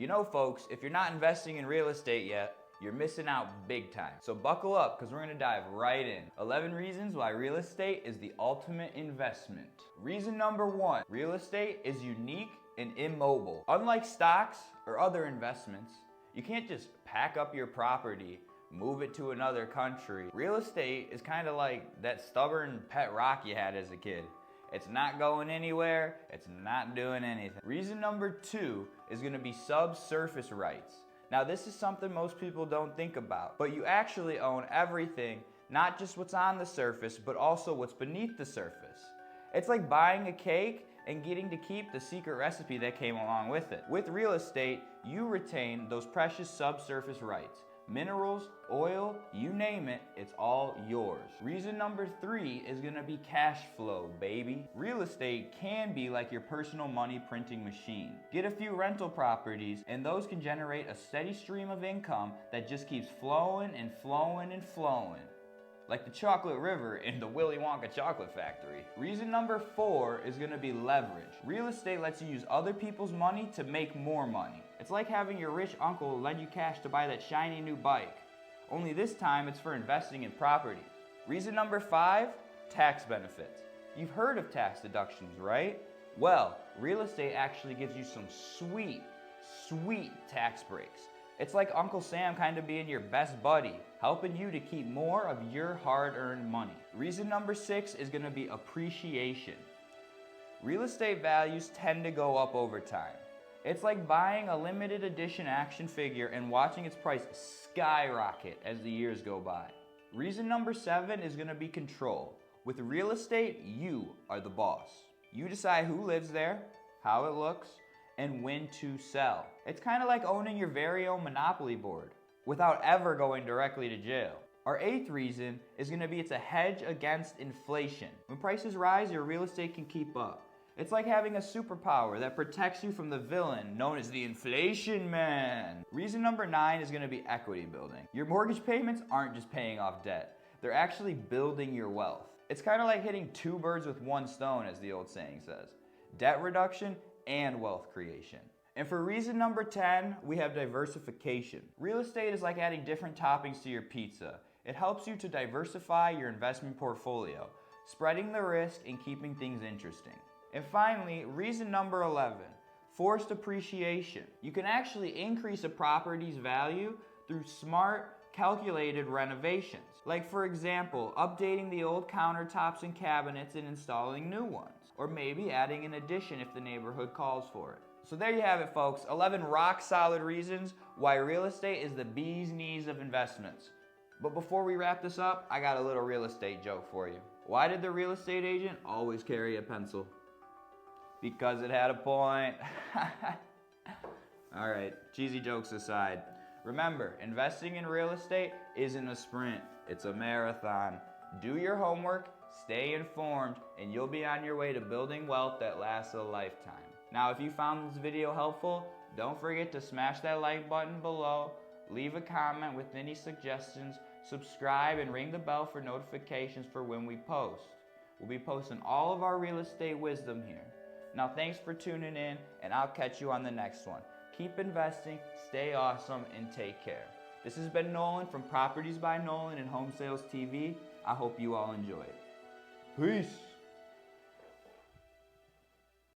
You know, folks, if you're not investing in real estate yet, you're missing out big time. So buckle up, because we're gonna dive right in. 11 reasons why real estate is the ultimate investment. Reason number 1, real estate is unique and immobile. Unlike stocks or other investments, you can't just pack up your property, move it to another country. Real estate is kind of like that stubborn pet rock you had as a kid. It's not going anywhere, it's not doing anything. Reason number 2 is gonna be subsurface rights. Now this is something most people don't think about, but you actually own everything, not just what's on the surface, but also what's beneath the surface. It's like buying a cake and getting to keep the secret recipe that came along with it. With real estate, you retain those precious subsurface rights. Minerals, oil, you name it, it's all yours. Reason number 3 is gonna be cash flow, baby. Real estate can be like your personal money printing machine. Get a few rental properties and those can generate a steady stream of income that just keeps flowing and flowing and flowing. Like the chocolate river in the Willy Wonka chocolate factory. Reason number 4 is gonna be leverage. Real estate lets you use other people's money to make more money. It's like having your rich uncle lend you cash to buy that shiny new bike. Only this time it's for investing in property. Reason number 5, tax benefits. You've heard of tax deductions, right? Well, real estate actually gives you some sweet tax breaks. It's like Uncle Sam kind of being your best buddy, helping you to keep more of your hard-earned money. Reason number 6 is gonna be appreciation. Real estate values tend to go up over time. It's like buying a limited edition action figure and watching its price skyrocket as the years go by. Reason number 7 is gonna be control. With real estate, you are the boss. You decide who lives there, how it looks, and when to sell. It's kind of like owning your very own Monopoly board without ever going directly to jail. Our 8th reason is gonna be it's a hedge against inflation. When prices rise, your real estate can keep up. It's like having a superpower that protects you from the villain known as the inflation man. Reason number 9 is gonna be equity building. Your mortgage payments aren't just paying off debt. They're actually building your wealth. It's kind of like hitting 2 birds with 1 stone, as the old saying says. Debt reduction and wealth creation. And for reason number 10, we have diversification. Real estate is like adding different toppings to your pizza. It helps you to diversify your investment portfolio, spreading the risk and keeping things interesting. And finally, reason number 11, forced appreciation. You can actually increase a property's value through smart, calculated renovations. Like for example, updating the old countertops and cabinets and installing new ones. Or maybe adding an addition if the neighborhood calls for it. So there you have it, folks. 11 rock solid reasons why real estate is the bee's knees of investments. But before we wrap this up, I got a little real estate joke for you. Why did the real estate agent always carry a pencil? Because it had a point. All right, cheesy jokes aside. Remember, investing in real estate isn't a sprint, it's a marathon. Do your homework, stay informed, and you'll be on your way to building wealth that lasts a lifetime. Now, if you found this video helpful, don't forget to smash that like button below, leave a comment with any suggestions, subscribe, and ring the bell for notifications for when we post. We'll be posting all of our real estate wisdom here. Now, thanks for tuning in, and I'll catch you on the next one. Keep investing, stay awesome, and take care. This has been Nolan from Properties by Nolan and Home Sales TV. I hope you all enjoy it. Peace.